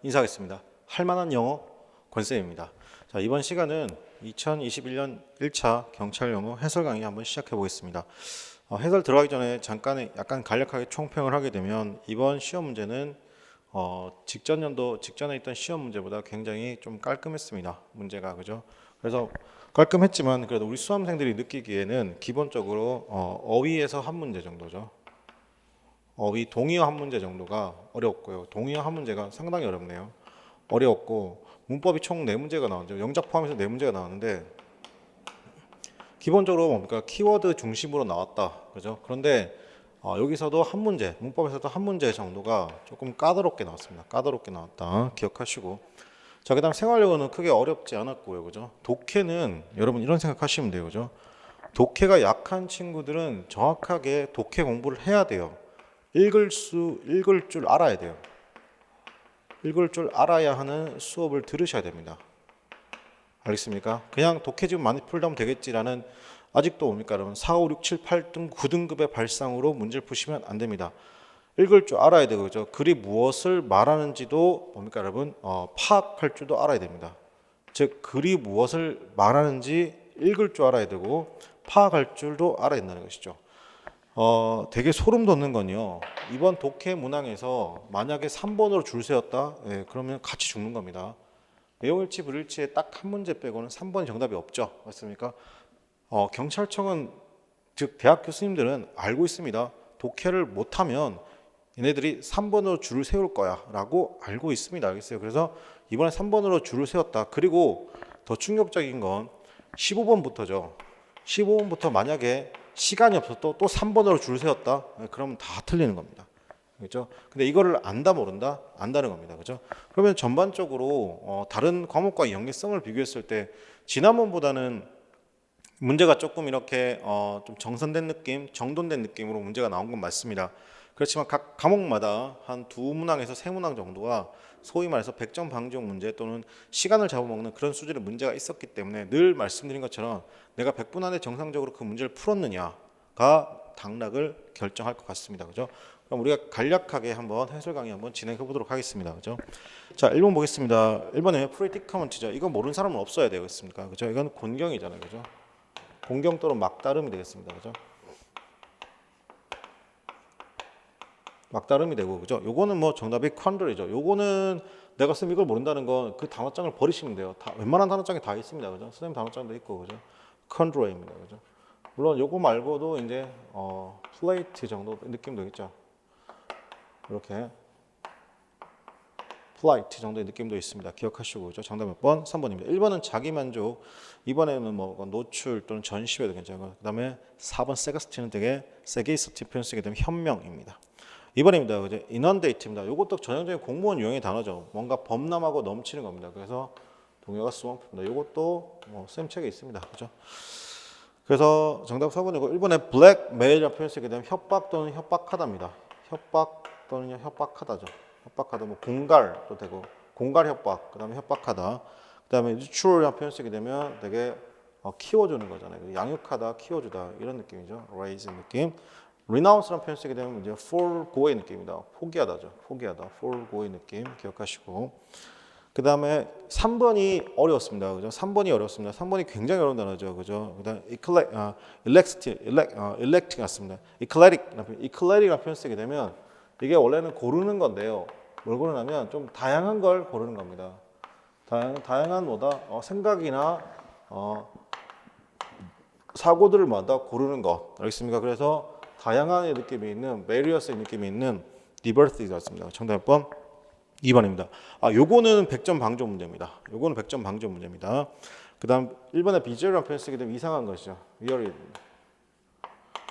인사하겠습니다. 할만한 영어 권쌤입니다. 자, 이번 시간은 2021년 1차 경찰 영어 해설 강의 한번 시작해 보겠습니다. 해설 들어가기 전에 잠깐 약간 간략하게 총평을 하게 되면 이번 시험 문제는 직전 연도 직전에 있던 시험 문제보다 굉장히 좀 깔끔했습니다. 문제가 그죠? 그래서 깔끔했지만 그래도 우리 수험생들이 느끼기에는 기본적으로 어휘에서 한 문제 정도죠. 어휘 동의어 한 문제 정도가 어려웠고요. 동의어 한 문제가 상당히 어렵네요. 어려웠고 문법이 총 4문제가 나왔죠. 영작 포함해서 4문제가 나왔는데 기본적으로 뭡니까? 키워드 중심으로 나왔다. 그죠? 그런데 여기서도 한 문제, 문법에서도 한 문제 정도가 조금 까다롭게 나왔습니다. 까다롭게 나왔다. 기억하시고. 자, 그다음 생활영어는 크게 어렵지 않았고요. 그죠? 독해는 여러분 이런 생각하시면 돼요. 그죠? 독해가 약한 친구들은 정확하게 독해 공부를 해야 돼요. 읽을 줄 알아야 돼요. 읽을 줄 알아야 하는 수업을 들으셔야 됩니다. 알겠습니까? 그냥 독해 지금 많이 풀다 면 되겠지라는 아직도 뭡니까 여러분 4, 5, 6, 7, 8등 9등급의 발상으로 문제를 푸시면 안 됩니다. 읽을 줄 알아야 되고 그죠? 글이 무엇을 말하는지도 뭡니까 여러분 파악할 줄도 알아야 됩니다. 즉 글이 무엇을 말하는지 읽을 줄 알아야 되고 파악할 줄도 알아야 된다는 것이죠. 되게 소름 돋는 건요. 이번 독해 문항에서 만약에 3번으로 줄 세웠다, 그러면 같이 죽는 겁니다. 내용일치 불일치에 딱 한 문제 빼고는 3번이 정답이 없죠. 맞습니까? 경찰청은 즉 대학 교수님들은 알고 있습니다. 독해를 못하면 얘네들이 3번으로 줄을 세울 거야 라고 알고 있습니다. 알겠어요? 그래서 이번에 3번으로 줄을 세웠다. 그리고 더 충격적인 건 15번부터죠. 15번부터 만약에 시간이 없어서 또 3번으로 줄 세웠다. 그러면 다 틀리는 겁니다. 그렇죠? 근데 이거를 안다 모른다? 안다는 겁니다. 그렇죠? 그러면 전반적으로 다른 과목과 연계성을 비교했을 때 지난번보다는 문제가 조금 이렇게 좀 정선된 느낌, 정돈된 느낌으로 문제가 나온 건 맞습니다. 그렇지만 각 과목마다 한 2문항에서 3문항 정도가 소위 말해서 100점 방지용 문제 또는 시간을 잡아먹는 그런 수준의 문제가 있었기 때문에 늘 말씀드린 것처럼 내가 100분 안에 정상적으로 그 문제를 풀었느냐가 당락을 결정할 것 같습니다. 그죠? 그럼 우리가 간략하게 한번 해설 강의 한번 진행해 보도록 하겠습니다. 그죠? 자, 1번 보겠습니다. 1번에 프리티커먼트죠. 이거 모르는 사람은 없어야 되겠습니까? 그죠? 이건 곤경이잖아요. 그죠? 공경 또는 막다름이 되겠습니다. 그죠? 막다름이 되고 그죠? 요거는 뭐 정답이 컨드리죠. 요거는 내가 쓰면 이걸 모른다는 건 그 단어장을 버리시면 돼요. 다 웬만한 단어장이 다 있습니다. 그죠? 선생님 단어장도 있고 그죠? 컨드레입니다. 그죠? 물론 요거 말고도 이제 플레이트 정도 느낌도 있죠. 이렇게 플라이트 정도의 느낌도 있습니다. 기억하시고 그죠? 정답 몇 번? 3번입니다. 1번은 자기만족, 2번에는 뭐 노출 또는 전시회도 괜찮고 그다음에 4번 세가스티는 되게 세게이스티 표현 쓰게 되면 현명입니다. 2번입니다. 그죠? 인언데이트입니다. 이것도 전형적인 공무원 유형의 단어죠. 뭔가 범람하고 넘치는 겁니다. 그래서 동요가 스왑입니다. 이것도 쌤 책에 있습니다. 그죠? 그래서 정답 4번이고 1번에 블랙메일이라는 표현 쓰게 되면 협박 또는 협박하다입니다. 협박 또는 협박하다죠. 협박하다 뭐 공갈도 되고 공갈 협박 그다음에 협박하다 그다음에 nurture이라는 표현 쓰게 되면 되게 키워주는 거잖아요. 양육하다 키워주다 이런 느낌이죠. raise 느낌. renounce라는 표현 쓰게 되면 이제 forgo의 느낌입니다. 포기하다죠. 포기하다 forgo의 느낌 기억하시고 그다음에 3번이 어려웠습니다. 그죠? 3번이 어렵습니다. 3번이 굉장히 어려운 단어죠. 그죠? 그다음 elect 같습니다. eclectic이라는 표현 쓰게 되면 이게 원래는 고르는 건데요. 뭘 고르냐면 좀 다양한 걸 고르는 겁니다. 다양한 뭐다 생각이나 사고들을 마다 고르는 것. 알겠습니까? 그래서 다양한 느낌이 있는 various의 느낌이 있는 diversity 같습니다. 정답 몇 번? 2번입니다. 요거는 100점 방조 문제입니다. 요거는 100점 방조 문제입니다. 그다음 1번에 비주얼이라는 표현 쓰게 되면 이상한 것이죠.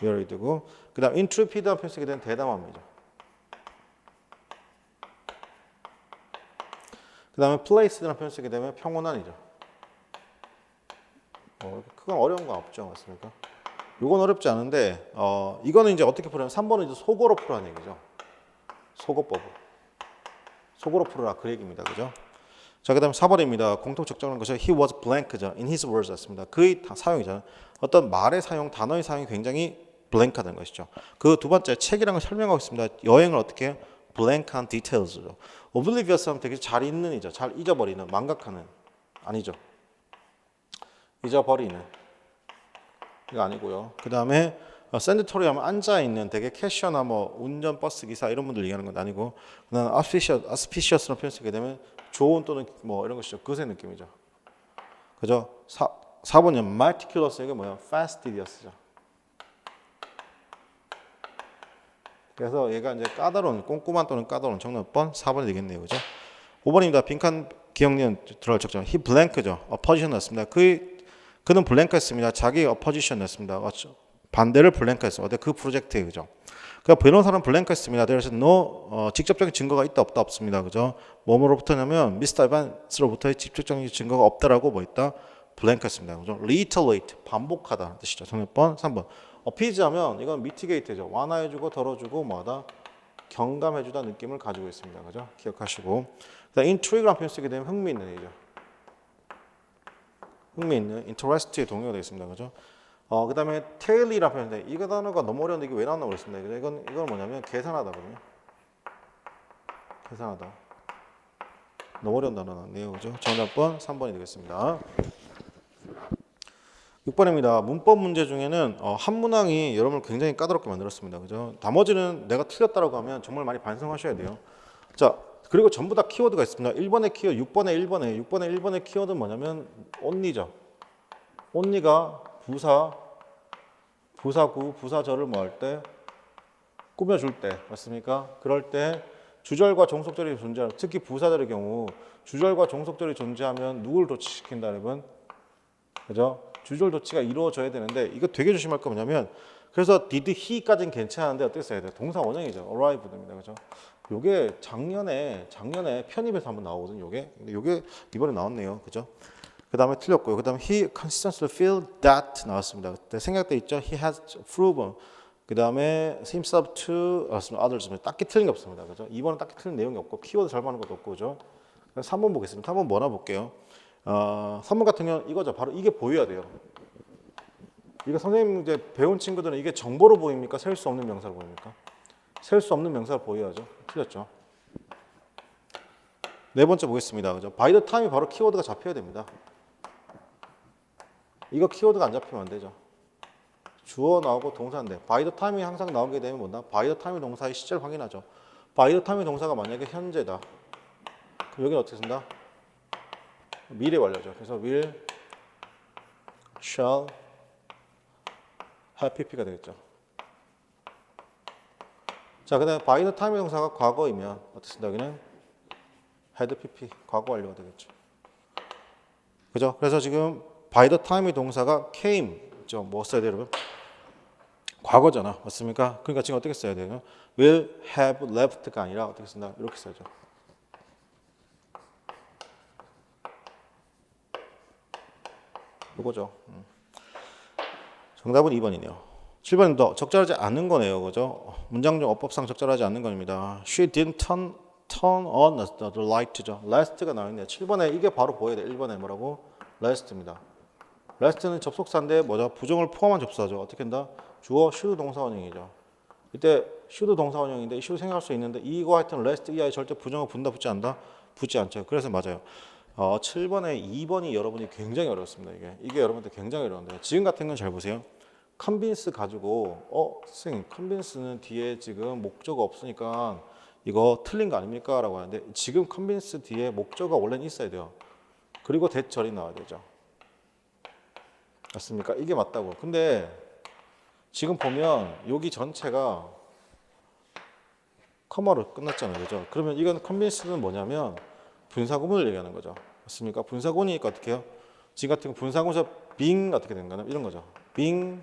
wearied고 그다음 intrepid이라는 표현 쓰게 되면 대담함이죠. 그 다음에 place라는 표현 쓰게 되면 평온한이죠. 그건 어려운 건 없죠. 맞습니까? 이건 어렵지 않은데 이거는 이제 어떻게 풀냐면 3번은 이제 속어로 풀라는 얘기죠. 속어법으로. 속어로 풀어라 그 얘기입니다. 그죠? 자, 그 다음에 4번입니다. 공통 적정한 것이 he was blank죠. in his words 같습니다. 그의 사용이잖아요. 어떤 말의 사용, 단어의 사용이 굉장히 blank하다는 것이죠. 그 두 번째 책이라는 걸 설명하고 있습니다. 여행을 어떻게 blank한 details죠. oblivious 하면 되게 잘 잊는이죠. 잘 잊어버리는, 망각하는. 아니죠. 잊어버리는. 이거 아니고요. 그 다음에 샌디토리 하면 앉아있는 되게 캐셔나 뭐 운전 버스 기사 이런 분들 얘기하는 건 아니고 그다음 auspicious라는 표현 쓰게 되면 좋은 또는 뭐 이런 것이죠. 그것의 느낌이죠. 그죠? 4번이요. meticulous 이게 뭐야? fastidious죠. 그래서 얘가 이제 까다로운, 꼼꼼한 또는 까다로운 정답 몇 번? 4번이 되겠네요. 그죠? 5번입니다. 빈칸 기억니은 들어갈 적죠. he blank죠. opposition 났습니다. 그는 블랭크 했습니다. 자기 opposition 냈습니다. 반대를 블랭크 했어요. 그 프로젝트에 그죠? 그러니까 변호사는 블랭크 했습니다. 그래서 직접적인 증거가 있다 없다 없습니다. 그죠? 뭐로부터냐면 미스터 에반스로부터의 직접적인 증거가 없다라고 뭐 있다? 블랭크 했습니다. 그죠? reiterate 반복하다 뜻이죠. 정답 번 3번. appease 하면 이건 mitigate죠. 완화해주고 덜어주고 뭐하다? 경감해주다 느낌을 가지고 있습니다. 그죠? 기억하시고. 그다음 intrigue라는 표현 쓰게 되면 흥미있는 얘기죠. 흥미있는 interest의 동의어가 되겠습니다. 그죠? 그 다음에 tail이라는 표현인데 이 단어가 너무 어려운데 이게 왜 나왔나 모르겠습니다. 이건 뭐냐면 계산하다거든요. 계산하다. 너무 어려운 단어 나왔네요. 그죠? 정답번 3번이 되겠습니다. 6번입니다. 문법 문제 중에는 한 문항이 여러분을 굉장히 까다롭게 만들었습니다. 그죠? 나머지는 내가 틀렸다라고 하면 정말 많이 반성하셔야 돼요. 자, 그리고 전부 다 키워드가 있습니다. 1번의 키워드, 6번의 키워드는 뭐냐면 only죠. only가 부사구, 부사절을 뭐 할 때 꾸며줄 때 맞습니까? 그럴 때 주절과 종속절이 존재하는 특히 부사절의 경우 주절과 종속절이 존재하면 누굴 도치시킨다 여러분? 그죠? 주절 도치가 이루어져야 되는데 이거 되게 조심할 거 뭐냐면 그래서 did he까지는 괜찮은데 어떻게 써야 돼요? 동사 원형이죠. arrived입니다. 그죠? 요게 작년에 편입에서 한번 나오거든요. 요게 이번에 나왔네요. 그죠? 그 다음에 틀렸고요. 그 다음에 he consistently feel that 나왔습니다. 그때 생각돼 있죠? He has proven. 그 다음에 himself to others. 딱히 틀린 게 없습니다. 그죠? 2번은 딱히 틀린 내용이 없고 키워드 잘 맞는 것도 없고 그죠? 3번 보겠습니다. 3번 뭐나 볼게요. 3번 같은 경우는 이거죠. 바로 이게 보여야 돼요. 이거 선생님 이제 배운 친구들은 이게 정보로 보입니까? 셀 수 없는 명사로 보입니까? 셀 수 없는 명사로 보여야죠. 틀렸죠. 네 번째 보겠습니다. 그죠? by the time이 바로 키워드가 잡혀야 됩니다. 이거 키워드가 안 잡히면 안 되죠. 주어 나오고 동사인데 by the time이 항상 나오게 되면 뭐다? by the time의 동사의 시제를 확인하죠. by the time의 동사가 만약에 현재다. 그럼 여기는 어떻게 쓴다? 미래 완료죠. 그래서 will, shall, have pp가 되겠죠. 자, 그 다음에 by the time의 동사가 과거이면 어떻게 쓴다? 여기는 had pp, 과거 완료가 되겠죠. 그죠? 그래서 지금 by the time의 동사가 came, 뭐 써야 돼요, 여러분? 과거잖아, 맞습니까? 그러니까 지금 어떻게 써야 돼요? will have left가 아니라 어떻게 쓴다? 이렇게 써야죠. 이거죠. 정답은 2번이네요. 7번입니다. 적절하지 않은 거네요, 그죠? 문장중 어법상 적절하지 않는 겁니다. She didn't turn on the light죠. last가 나와있네요. 7번에 이게 바로 보여야 돼. 1번에 뭐라고? last입니다. last는 접속사인데 뭐죠? 부정을 포함한 접속사죠. 어떻게 한다? 주어 should 동사원형이죠. 이때 should 동사원형인데 이 should 생각할 수 있는데 이거 하여튼 last 이하에 절대 부정을 분다 붙지 않다? 붙지 않죠. 그래서 맞아요. 7번에 2번이 여러분이 굉장히 어렵습니다. 이게 여러분들 굉장히 어려운데 지금 같은 건 잘 보세요. convince 가지고 선생님 convince는 뒤에 지금 목적어 없으니까 이거 틀린 거 아닙니까? 라고 하는데 지금 convince 뒤에 목적어가 원래는 있어야 돼요. 그리고 대절이 나와야 되죠. 맞습니까? 이게 맞다고. 근데 지금 보면 여기 전체가 커머로 끝났잖아요. 그죠? 그러면 이건 convince는 뭐냐면 분사구문을 얘기하는 거죠. 맞습니까? 분사구문이니까 어떻게 해요? 지금 같은 분사구문에서 being 어떻게 된 거냐? 이런 거죠. being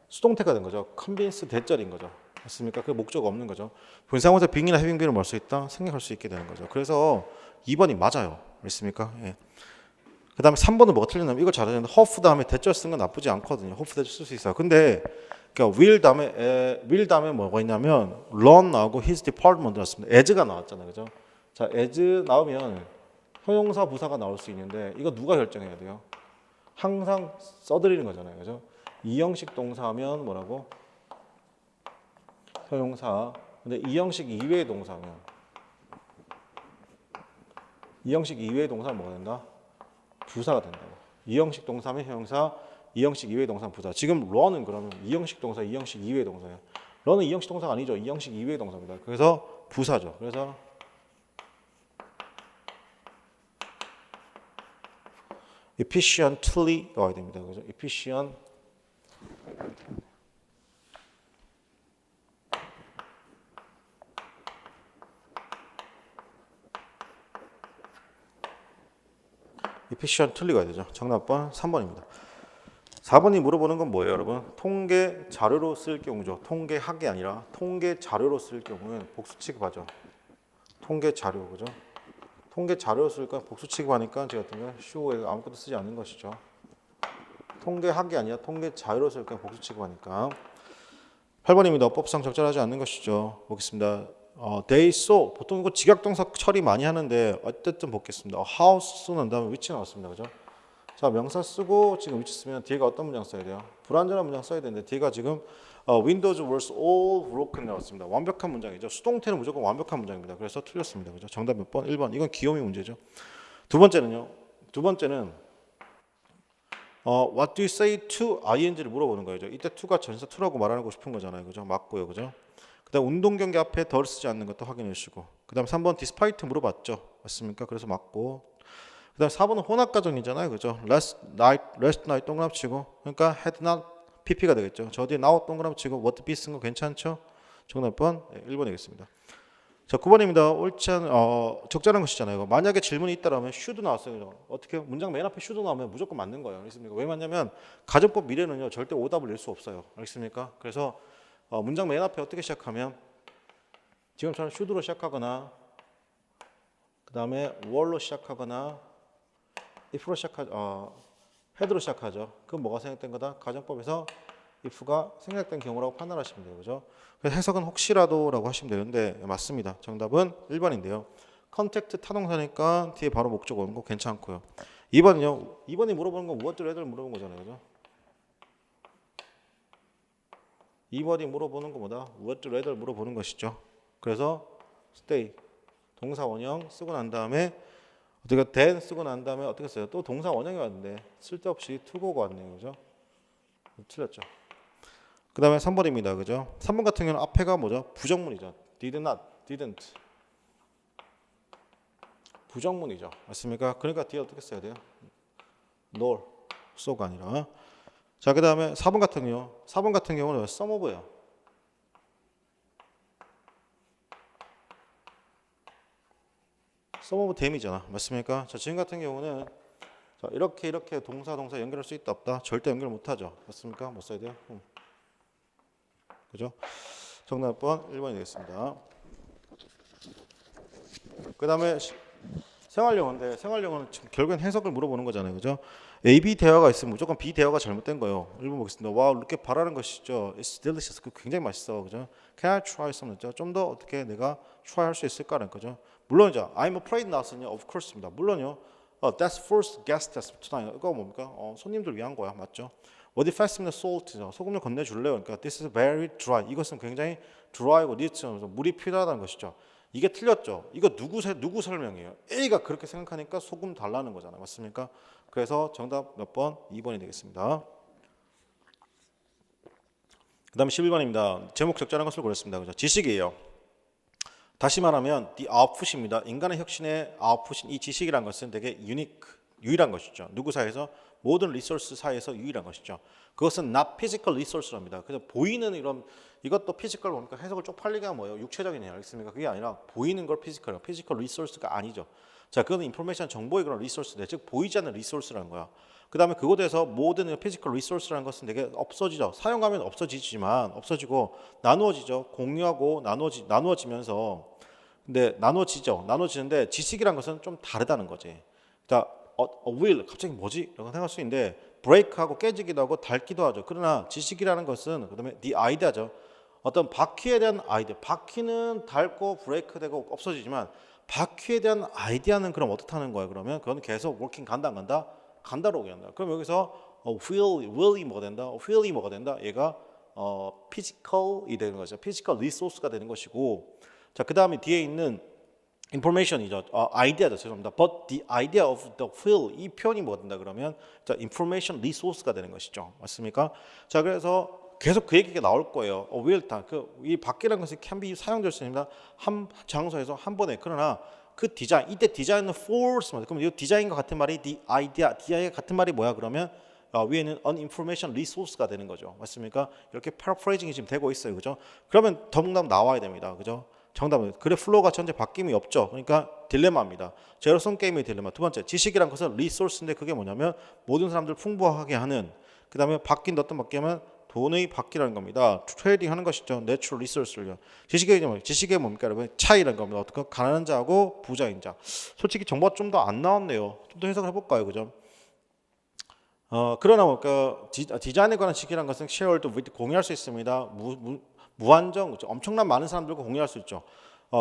수동태가 된 거죠. convince 대절인 거죠. 맞습니까? 그 목적 없는 거죠. 분사구문에서 being이나 having being을 뭘 수 있다? 생각할 수 있게 되는 거죠. 그래서 2번이 맞아요. 맞습니까? 예. 그 다음에 3번은 뭐가 틀렸냐면 이거 잘하는데 hope 다음에 대절 쓴 건 나쁘지 않거든요. hope 대절 쓸 수 있어요. 근데 그러니까 will 다음에 뭐가 있냐면 run 나오고 his department 나왔습니다. as가 나왔잖아요. 그죠? 자, as 나오면 형용사 부사가 나올 수 있는데 이거 누가 결정해야 돼요? 항상 써드리는 거잖아요. 그죠? 이 형식 동사하면 뭐라고? 형용사 근데 이 형식 이외의 동사면 이 형식 이외의 동사는 뭐가 된다? 부사가 된다고. 이 형식 동사면 형용사, 이 형식 이외의 동사는 부사. 지금 run은 그러면 이 형식 동사, 이 형식 이외의 동사예요. run은 이 형식 동사가 아니죠. 이 형식 이외의 동사입니다. 그래서 부사죠. 그래서 efficiently가 와야 됩니다. 그죠? efficient efficiently 가야 되죠. 정답번 3번입니다. 4번이 물어보는 건 뭐예요, 여러분? 통계 자료로 쓸 경우죠. 통계학이 아니라 통계 자료로 쓸 경우는 복수 취급하죠. 통계 자료, 그죠? 통계 자료로 쓸까 복수 취급하니까 제가 같은 경우 show에 아무것도 쓰지 않는 것이죠. 통계학이 아니라 통계 자료로 쓸까 복수 취급하니까. 8번입니다. 어법상 적절하지 않는 것이죠. 보겠습니다. they saw 보통 이거 직역동사 처리 많이 하는데 어쨌든 보겠습니다. house 쓰는 다음에 위치 나왔습니다. 그죠? 자, 명사 쓰고 지금 위치 쓰면 뒤에가 어떤 문장 써야 돼요? 불완전한 문장 써야 되는데 뒤에가 지금 Windows was all broken 나왔습니다. 완벽한 문장이죠. 수동태는 무조건 완벽한 문장입니다. 그래서 틀렸습니다. 그죠? 정답 몇 번? 1번. 이건 귀요미 문제죠. 두 번째는요. 두 번째는 what do you say to ing를 물어보는 거죠. 이때 to가 전사 to라고 말하고 싶은 거잖아요. 그죠? 맞고요. 그죠? 그다음 운동 경기 앞에 덜 쓰지 않는 것도 확인해 주시고. 그다음 3번 despite 물어봤죠. 맞습니까? 그래서 맞고. 그다음 4번은 혼합 가정이잖아요. 그죠? last night 동그라미 치고. 그러니까 had not pp가 되겠죠. 저 뒤에 now 동그라미 치고 what be 쓴 거 괜찮죠? 정답번 1번이겠습니다. 자, 9번입니다. 옳지 않은 적절한 것이잖아요. 이거. 만약에 질문이 있다라면 should 나왔어요. 어떻게 문장 맨 앞에 should 나오면 무조건 맞는 거예요. 알겠습니까? 왜 맞냐면 가정법 미래는요. 절대 오답을 낼 수 없어요. 알겠습니까? 그래서 문장 맨 앞에 어떻게 시작하면 지금처럼 should로 시작하거나 그 다음에 were로 시작하거나 if로 시작하죠. head로 시작하죠. 그럼 뭐가 생략된 거다? 가정법에서 if가 생략된 경우라고 판단하시면 돼요. 그죠? 그래서 해석은 혹시라도라고 하시면 되는데 맞습니다. 정답은 1번인데요. 컨택트 타동사니까 뒤에 바로 목적 오는 거 괜찮고요. 2번은요. 2번이 물어보는 건 what do rather 물어본 거잖아요. 그죠? 2번이 물어보는 거보다 what do rather 물어보는 것이죠. 그래서 stay 동사 원형 쓰고 난 다음에 어떻게 then 쓰고 난 다음에 어떻게 써요? 또 동사 원형이 왔는데 쓸데없이 to go가 왔네요. 그죠? 틀렸죠. 그 다음에 3번입니다. 그죠? 3번 같은 경우는 앞에가 뭐죠? 부정문이죠. did not, didn't. 부정문이죠. 맞습니까? 그러니까 뒤에 어떻게 써야 돼요? nor, so가 아니라. 자, 그 다음에 4번 같은 경우. 4번 같은 경우는 some of예요. some of them이잖아. 맞습니까? 자, 지금 같은 경우는 자, 이렇게 동사 연결할 수 있다 없다? 절대 연결 못 하죠. 맞습니까? 못 써야 돼요. 그죠? 정답번 1번이 되겠습니다. 그 다음에 생활용어인데 생활용어는 결국엔 해석을 물어보는 거잖아요. 그죠? A, B 대화가 있으면 무조건 B 대화가 잘못된 거예요. 1번 보겠습니다. 와우, 이렇게 바라는 것이죠. It's delicious. 굉장히 맛있어. 그죠? Can I try some? 좀 더 어떻게 내가 try 할 수 있을까라는 거죠. 물론이죠. I'm afraid 나왔으니 of course입니다. 물론요. That's first guest test tonight. 이거 뭡니까? 손님들 위한 거야. 맞죠? What if I some salt? 소금을 건네줄래요? 그러니까 this is very dry. 이것은 굉장히 dry고 needs 물이 필요하다는 것이죠. 이게 틀렸죠. 이거 누구 설명이에요? A가 그렇게 생각하니까 소금 달라는 거잖아요. 맞습니까? 그래서 정답 몇 번? 2번이 되겠습니다. 그 다음에 11번입니다. 제목 적절한 것을 고렸습니다. 그죠? 지식이에요. 다시 말하면 the output입니다. 인간의 혁신의 output인 이 지식이란 것은 되게 유일한 것이죠. 누구 사이에서? 모든 리소스 사이에서 유일한 것이죠. 그것은 not physical resource랍니다. 그래서 보이는 이것도 피지컬 보니까 해석을 쪽팔리게 뭐예요? 육체적이네요. 알겠습니까? 그게 아니라 보이는 걸 피지컬이에요. 피지컬 리소스가 아니죠. 자, 그건 인포메이션 정보의 그런 리소스인데 즉 보이지 않는 리소스라는 거야. 그 다음에 그곳에서 모든 피지컬 리소스라는 것은 되게 없어지죠. 사용하면 없어지지만 없어지고 나누어지죠. 공유하고 나누어지면서 근데 나누어지는데 지식이란 것은 좀 다르다는 거지. 자, will 갑자기 뭐지? 라고 생각할 수 있는데 break하고 깨지기도 하고 닳기도 하죠. 그러나 지식이라는 것은 그다음에 the idea죠. 어떤 바퀴에 대한 아이디어. 바퀴는 닳고 브레이크되고 없어지지만 바퀴에 대한 아이디어는 그럼 어떻다는 거예요? 그러면 그건 계속 워킹 간다 안 간다? 간다로 오게 한다. 그럼 여기서 will이 뭐가 된다? will이 뭐가 된다? 얘가 physical이 되는 거죠. physical resource가 되는 것이고, 자, 그 다음에 뒤에 있는 information이죠. 아이디어죠. 죄송합니다. But the idea of the wheel, 이 표현이 뭐 된다 그러면 자, information resource가 되는 것이죠. 맞습니까? 자, 그래서 계속 그 얘기가 나올 거예요. wheel 다 이 바퀴라는 것이 can be 사용될 수 있습니다. 한 장소에서 한 번에. 그러나 그 디자인, 이때 디자인은 force입니다. 그럼 이 디자인과 같은 말이 the idea 같은 말이 뭐야 그러면 위에는 an information resource가 되는 거죠. 맞습니까? 이렇게 paraphrasing이 지금 되고 있어요. 그죠? 그러면 정답 나와야 됩니다. 그죠? 정답은 그래 플로우가 전체 바뀜이 없죠. 그러니까 딜레마입니다. 제로섬 게임의 딜레마. 두 번째, 지식이란 것은 리소스인데 그게 뭐냐면 모든 사람들 풍부하게 하는, 그 다음에 바뀐 어떤 바뀌면 돈의 바퀴라는 겁니다. 트레이딩 하는 것이죠. 내추럴 리소스를요. 지식의 뭡니까 여러분? 차이라는 겁니다. 어떻게 가난한 자하고 부자인 자. 솔직히 정보가 좀 더 안 나왔네요. 좀 더 해석을 해볼까요, 그죠? 그러나 그 디자인에 관한 지식이라는 것은 shared with 공유할 수 있습니다. 무한정, 엄청난 많은 사람들과 공유할 수 있죠.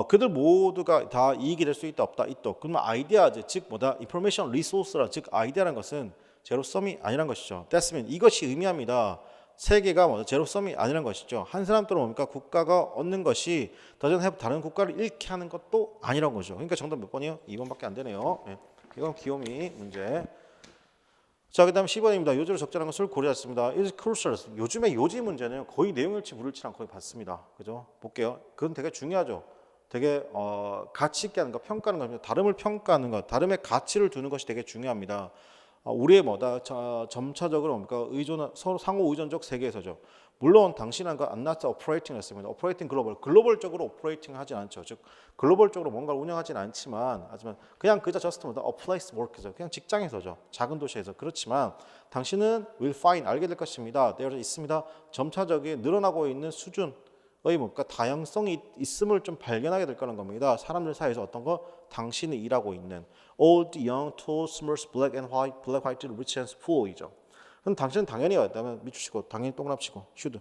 그들 모두가 다 이익이 될 수 있다 없다 있다. 그러면 아이디어즈 즉 뭐다 information resource라 즉 아이디어라는 것은 제로섬이 아니란 것이죠. That's mean 이것이 의미합니다. 세계가 뭐 제로섬이 아니란 것이죠. 한 사람 또는 뭡니까 국가가 얻는 것이 다른 국가를 잃게 하는 것도 아니란 거죠. 그러니까 정답 몇 번이요? 2번밖에 안 되네요. 네. 이건 귀요미 문제. 자, 그 다음 10번입니다. 요지로 적절한 것을 고려했습니다. is crucial. 요즘에 요지 문제는 거의 내용일치 불일치를 거의 받습니다. 그죠? 볼게요. 그건 되게 중요하죠. 되게 가치 있게 하는 거, 평가하는 겁니다. 다름을 평가하는 것, 다름의 가치를 두는 것이 되게 중요합니다. 우리의 뭐다 점차적으로 뭡니까 서로 상호 의존적 세계에서죠. 물론 당신은 그 안나스 오퍼레이팅 했습니다. 오퍼레이팅 글로벌적으로 오퍼레이팅 하진 않죠. 즉 글로벌적으로 뭔가를 운영하진 않지만 하지만 그냥 그저 저스트 뭐다 a place work죠. 그냥 직장에서죠. 작은 도시에서. 그렇지만 당신은 will find 알게 될 것입니다. there 있습니다. 점차적인 늘어나고 있는 수준의 뭔가 다양성이 있음을 좀 발견하게 될 거라는 겁니다. 사람들 사이에서 어떤 거 당신이 일하고 있는 old, young, tall, small, black and white, black, white, rich and poor이죠. 그럼 당신은 당연히 왔다면 밑주시고 당연히 동그라치고 should.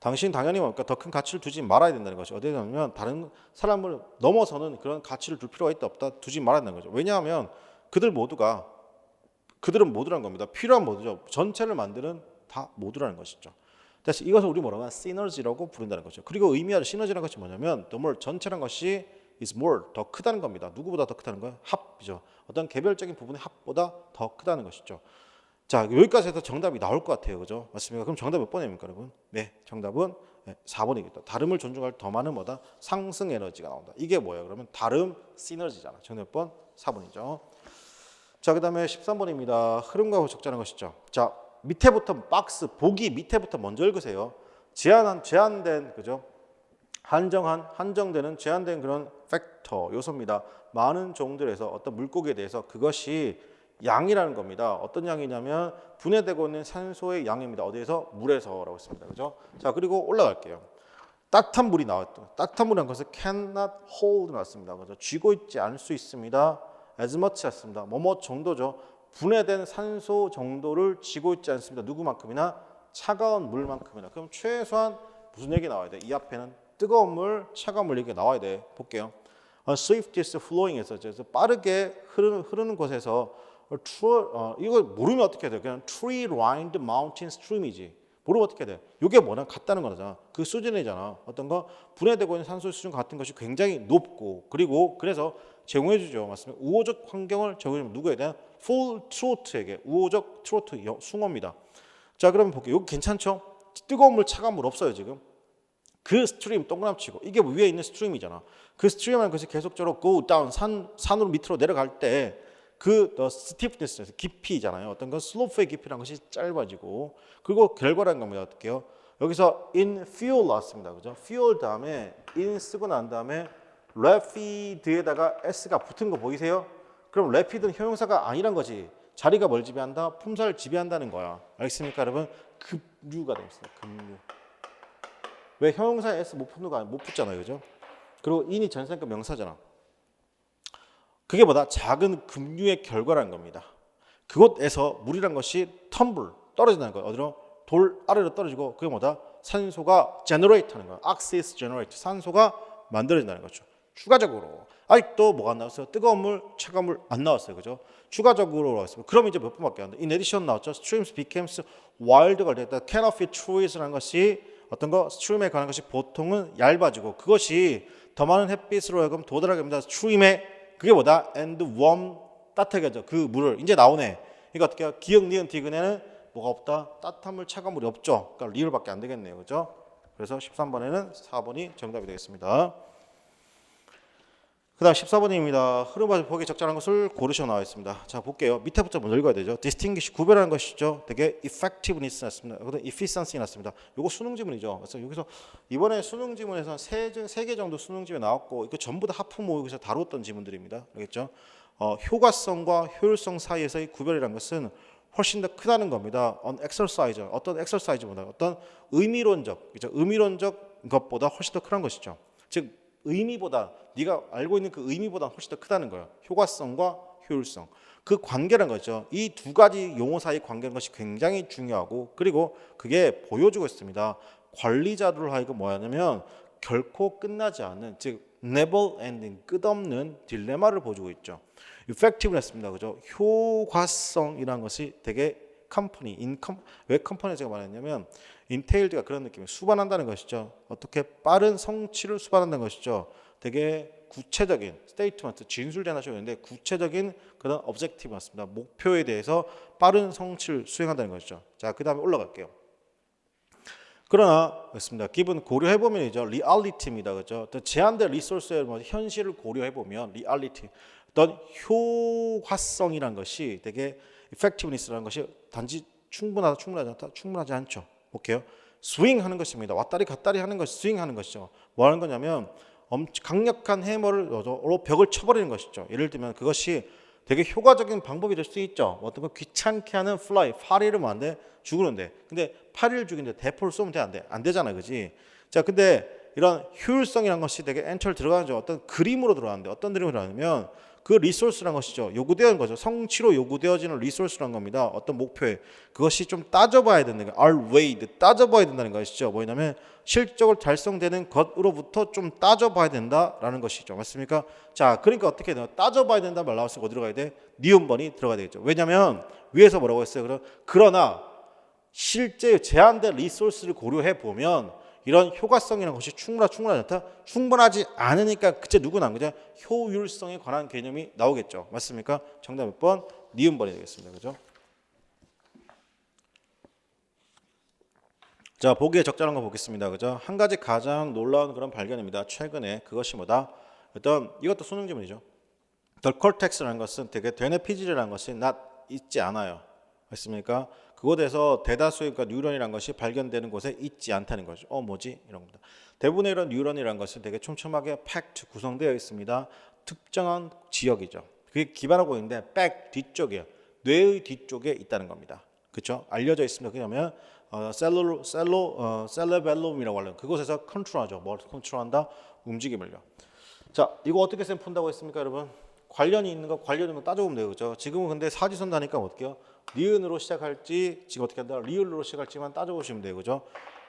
당신 당연히 뭡니까 더 큰 가치를 두지 말아야 된다는 것이 어디냐면 다른 사람을 넘어서는 그런 가치를 둘 필요가 있다 없다 두지 말아야 된다는 거죠. 왜냐하면 그들은 모두라는 겁니다. 필요한 모두죠. 전체를 만드는 다 모두라는 것이죠. 그래서 이것을 우리 뭐라고 하면 시너지라고 부른다는 거죠. 그리고 의미하는 시너지라는 것이 뭐냐면 the more 전체라는 것이 is more 더 크다는 겁니다. 누구보다 더 크다는 거예요? 합이죠. 어떤 개별적인 부분의 합보다 더 크다는 것이죠. 자, 여기까지 해서 정답이 나올 것 같아요. 그죠? 맞습니까? 그럼 정답 몇 번입니까, 여러분? 네, 정답은 4번이겠다. 다름을 존중할 더 많은 뭐다? 상승 에너지가 나온다. 이게 뭐예요? 그러면 다름 시너지잖아. 정답 몇 번? 4번이죠. 자, 그다음에 13번입니다. 흐름과 적절한 것이죠. 자, 밑에부터 박스 보기 밑에부터 먼저 읽으세요. 제한된 그죠? 한정되는 제한된 그런 팩터 요소입니다. 많은 종들에서 어떤 물고기에 대해서 그것이 양이라는 겁니다. 어떤 양이냐면 분해되고 있는 산소의 양입니다. 어디에서? 물에서라고 했습니다. 그죠? 자, 그리고 올라갈게요. 따뜻한 물이 나왔죠. 따뜻한 물이라는 것은 cannot hold 나왔습니다. 그죠? 쥐고 있지 않을 수 있습니다. as much 했습니다. 뭐뭐 정도죠. 분해된 산소 정도를 쥐고 있지 않습니다. 누구만큼이나 차가운 물만큼이나. 그럼 최소한 무슨 얘기 나와야 돼? 이 앞에는 뜨거운 물, 차가운 물 얘기가 나와야 돼. 볼게요. swiftest flowing에서 빠르게 흐르는 곳에서 이거 모르면 어떻게 해야 돼? 그냥 tree lined mountain stream이지. 모르면 어떻게 해야 돼? 이게 뭐냐? 같다는 거잖아. 그 수준이잖아. 어떤 거 분해되고 있는 산소 수준 같은 것이 굉장히 높고 그리고 그래서 제공해 주죠. 맞습니다. 우호적 환경을 제공해 주면 누구에 대한 full throat에게 우호적 트로트 숭어입니다. 자, 그러면 볼게요. 여기 괜찮죠? 뜨거운 물, 차가운 물 없어요, 지금. 그 스트림 동그라치고 이게 위에 있는 스트림이잖아. 그 스트림이라는 것이 계속적으로 go down 산으로 밑으로 내려갈 때 그 스티프니스 깊이잖아요. 어떤 건 슬로프의 깊이라는 것이 짧아지고 그리고 결과라는 겁니다. 어떻게요? 여기서 in fuel 나왔습니다. 그죠? fuel 다음에 in 쓰고 난 다음에 rapid에다가 s가 붙은 거 보이세요? 그럼 rapid는 형용사가 아니란 거지. 자리가 뭘 지배한다? 품사를 지배한다는 거야. 알겠습니까, 여러분? 급류가 됩니다. 급류. 왜 형용사에 s 못 붙잖아요, 그죠? 그리고 in이 전산급 명사잖아. 그게 뭐다? 작은 급류의 결과라는 겁니다. 그곳에서 물이란 것이 텀블 떨어진다는 거예요. 어디로? 돌 아래로 떨어지고 그게 뭐다? 산소가 generate 하는 거야. oxys generate 산소가 만들어진다는 거죠. 추가적으로 아직도 뭐가 안 나왔어요? 뜨거운 물, 차가운 물 안 나왔어요. 그죠? 추가적으로 나왔습니다. 그럼 이제 몇 번밖에 안 돼. In addition 나왔죠. Streams becomes wild가 됐다. Canopy trees라는 것이 어떤 거 스트림에 관한 것이 보통은 얇아지고 그것이 더 많은 햇빛으로 하여금 도달하게 합니다. 스트림에 그게 뭐다? And warm 따뜻하게 하죠. 그 물을 이제 나오네. 그러니까 어떻게 해요? 기역, 니은, 디귿에는 뭐가 없다? 따뜻한 물, 차가운 물이 없죠. 그러니까 리을밖에 안 되겠네요. 그죠? 그래서 13번에는 4번이 정답이 되겠습니다. 그 다음 14번입니다. 흐름과 보기 적절한 것을 고르셔 나와 있습니다. 자, 볼게요. 밑에부터 먼저 읽어야 되죠. distinguish, 구별하는 것이죠. 되게 effectiveness 났습니다. efficiency 났습니다. 요거 수능 지문이죠. 그래서 여기서 이번에 수능 지문에서 세 개 정도 수능 지문이 나왔고 이거 전부 다 하프 모의고사 다뤘던 지문들입니다. 알겠죠? 효과성과 효율성 사이에서의 구별이라는 것은 훨씬 더 크다는 겁니다. 어떤 exercise보다 어떤 의미론적, 그죠? 의미론적 것보다 훨씬 더 크다는 것이죠. 즉 의미보다 네가 알고 있는 그 의미보다 훨씬 더 크다는 거예요. 효과성과 효율성. 그 관계라는 거죠. 이 두 가지 용어 사이 관계라는 것이 굉장히 중요하고 그리고 그게 보여주고 있습니다. 관리자들을 하여금 뭐냐면 결코 끝나지 않는 즉 never ending 끝없는 딜레마를 보여주고 있죠. effectiveness입니다. 그죠? 효과성이라는 것이 되게 왜 컴퍼니 제가 말했냐면 인테일드가 그런 느낌이에요. 수반한다는 것이죠. 어떻게 빠른 성취를 수반한다는 것이죠. 되게 구체적인 스테이트먼트, 진술대나쇼였는데 구체적인 그런 objective 맞습니다. 목표에 대해서 빠른 성취를 수행한다는 것이죠. 자, 그 다음에 올라갈게요. 그러나 그렇습니다. 기본 고려해 보면이죠. 리얼리티입니다. 그렇죠? 어떤 제한된 리소스의 현실을 고려해 보면 리얼리티, 어떤 효과성이란 것이 되게 effectiveness라는 것이 단지 충분하지 않죠. 볼게요. 스윙하는 것입니다. 왔다리 갔다리 하는 것이 스윙하는 것이죠. 뭐 하는 거냐면 강력한 해머를 벽을 쳐버리는 것이죠. 예를 들면 그것이 되게 효과적인 방법이 될 수 있죠. 어떤 거 귀찮게 하는 파리를 뭐 안 돼? 죽으는데. 근데 파리를 죽이는데 대포를 쏘면 돼? 안 돼? 안 되잖아. 그지? 자, 근데 이런 효율성이라는 것이 되게 엔터를 들어가죠. 어떤 그림으로 들어가는데 어떤 그림으로 들어가냐면 그 리소스라는 것이죠. 요구되는 거죠. 성취로 요구되어지는 리소스라는 겁니다. 어떤 목표에 그것이 좀 따져봐야 된다는 거예요. are weighed, 따져봐야 된다는 것이죠. 뭐냐면 실적으로 달성되는 것으로부터 좀 따져봐야 된다라는 것이죠. 맞습니까? 자, 그러니까 어떻게 돼요? 따져봐야 된다 말 나왔으니까 어디로 가야 돼? 니은번이 들어가야 되겠죠. 왜냐하면 위에서 뭐라고 했어요? 그러나 실제 제한된 리소스를 고려해 보면 이런 효과성이라는 것이 충분하지 않으니까 그때 누구 나온 거죠? 효율성에 관한 개념이 나오겠죠. 맞습니까? 정답 몇 번? 니은번이 되겠습니다. 그죠? 자, 보기에 적절한 거 보겠습니다. 그죠? 한 가지 가장 놀라운 그런 발견입니다. 최근에 그것이 뭐다? 어떤 이것도 수능 지문이죠. The cortex라는 것은 되게 되뇌피질이라는 것이 있지 않아요. 맞습니까? 그곳에서 대다수의 뉴런이라는 것이 발견되는 곳에 있지 않다는 거죠. 뭐지? 이런 겁니다. 대부분의 이런 뉴런이라는 것은 되게 촘촘하게 팩트 구성되어 있습니다. 특정한 지역이죠. 그게 기반하고 있는데 백 뒤쪽이에요. 뇌의 뒤쪽에 있다는 겁니다. 그렇죠? 알려져 있습니다. 그러면 셀레벨룸이라고 하는 그곳에서 컨트롤하죠. 뭘 컨트롤한다? 움직임을요. 자, 이거 어떻게 쌤 푼다고 했습니까, 여러분? 관련이 있는 거 따져보면 돼요. 그죠? 지금은 근데 사지선 다니까 어떻게요? 니은으로 시작할지 지금 어떻게 한다? 리을로 시작할지만 따져보시면 돼요. 그죠?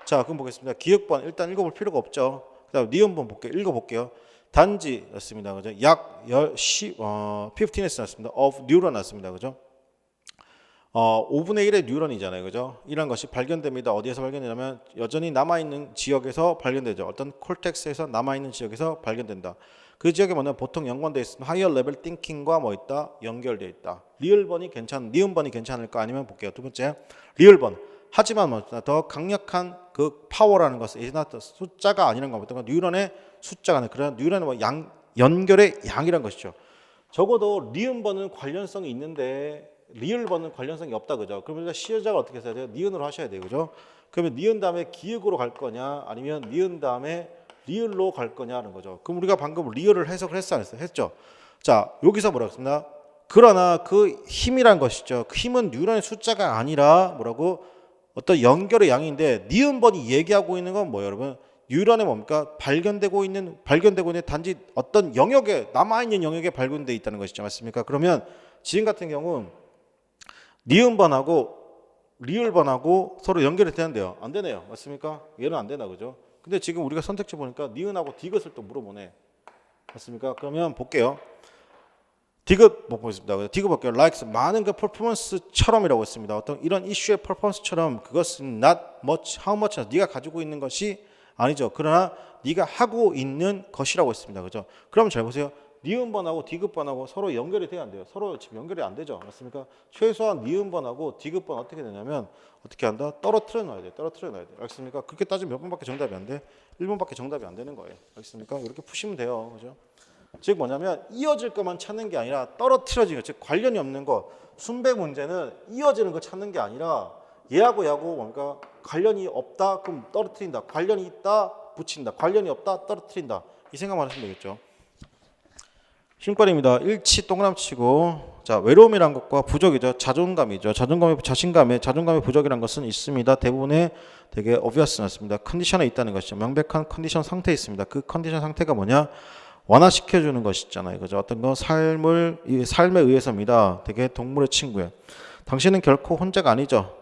자, 그럼 보겠습니다. 기역번 일단 읽어볼 필요가 없죠. 그다음 니은번 읽어볼게요. 단지 났습니다. 그죠? 약 15스 났습니다. of neuron 났습니다. 그죠? 5분의 1의 뉴런이잖아요. 그죠? 이런 것이 발견됩니다. 어디에서 발견되냐면 여전히 남아있는 지역에서 발견되죠. 어떤 콜텍스에서 남아있는 지역에서 발견된다. 그 지역에 뭐냐면 보통 연관되어 있으면 하이어 레벨 띵킹과 뭐 있다? 연결되어 있다. 니은번이 괜찮을까? 아니면 볼게요. 두 번째, 리을번. 하지만 뭐 더 강력한 그 파워라는 것은 숫자가 아니라는 겁니다. 뉴런의 숫자가 아니라 그런 뉴런의 뭐 연결의 양이란 것이죠. 적어도 리은번은 관련성이 있는데 리을번은 관련성이 없다. 그죠? 그러면 시효자가 어떻게 써야 돼요? 니은으로 하셔야 돼요. 그죠? 그러면 니은 다음에 기역으로 갈 거냐? 아니면 니은 다음에 리을로 갈 거냐는 거죠. 그럼 우리가 방금 리을을 해석을 했어 안 했어요? 했죠. 자, 여기서 뭐라고 했습니다. 그러나 그 힘이란 것이죠. 그 힘은 뉴런의 숫자가 아니라 뭐라고? 어떤 연결의 양인데 니은번이 얘기하고 있는 건 뭐예요, 여러분? 뉴런의 뭡니까? 발견되고 있는 단지 어떤 영역에 남아있는 영역에 발견돼 있다는 것이죠. 맞습니까? 그러면 지금 같은 경우는 니은번하고 리을번하고 서로 연결이 되는데요. 안 되네요. 맞습니까? 얘는 안 되나 그죠? 근데 지금 우리가 선택지 보니까 니은하고 디귿을 또 물어보네. 맞습니까? 그러면 볼게요. 디귿 뭐 보겠습니다. 디귿 볼게요. likes 많은 그 퍼포먼스처럼이라고 했습니다. 어떤 이런 이슈의 퍼포먼스처럼 그것은 not much, how much 네가 가지고 있는 것이 아니죠. 그러나 네가 하고 있는 것이라고 했습니다. 그죠? 그럼 잘 보세요. 니은번하고 디귿번하고 서로 연결이 돼야 안 돼요. 서로 지금 연결이 안 되죠. 맞습니까? 최소한 니은번하고 디귿번 어떻게 되냐면 어떻게 한다? 떨어뜨려 놔야 돼. 떨어뜨려 놔야 돼. 알겠습니까? 그렇게 따지면 몇 번밖에 정답이 안 돼? 1번밖에 정답이 안 되는 거예요. 알겠습니까? 이렇게 푸시면 돼요. 그죠? 즉 뭐냐면 이어질 것만 찾는 게 아니라 떨어뜨려지는 것, 즉 관련이 없는 것. 순배 문제는 이어지는 거 찾는 게 아니라 얘하고 얘하고 뭔가 관련이 없다 그럼 떨어뜨린다. 관련이 있다 붙인다. 관련이 없다 떨어뜨린다. 이 생각만 하시면 되겠죠. 신권입니다. 일치 동그라미치고 자 외로움이란 것과 부족이죠. 자존감이죠. 자신감의 부족이란 것은 있습니다. 대부분의 되게 obvious 났습니다. 컨디션에 있다는 것이죠. 명백한 컨디션 상태에 있습니다. 그 컨디션 상태가 뭐냐? 완화시켜주는 것이잖아요. 그죠? 어떤 거 삶에 의해서입니다. 되게 동물의 친구예요. 당신은 결코 혼자가 아니죠.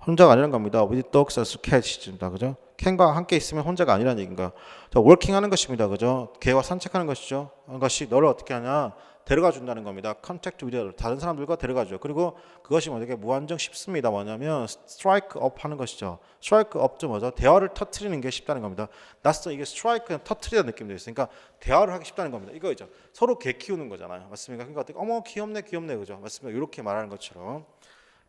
혼자가 아니란 겁니다. With dogs as cats입니다. 그죠? 캔과 함께 있으면 혼자가 아니라는 얘기인가. 자, 워킹 하는 것입니다. 그죠? 개와 산책하는 것이죠. 그것이 너를 어떻게 하냐? 데려가 준다는 겁니다. Contact with other. 다른 사람들과 데려가죠. 그리고 그것이 뭐 되게 무한정 쉽습니다. 뭐냐면 strike up 하는 것이죠. strike up도 뭐죠? 대화를 터트리는 게 쉽다는 겁니다. 낯선 이게 strike는 터트리는 느낌도 있으니까 대화를 하기 쉽다는 겁니다. 이거죠. 서로 개 키우는 거잖아요. 맞습니까? 그러니까 어떻게 어머 귀엽네 그죠? 맞습니까? 이렇게 말하는 것처럼.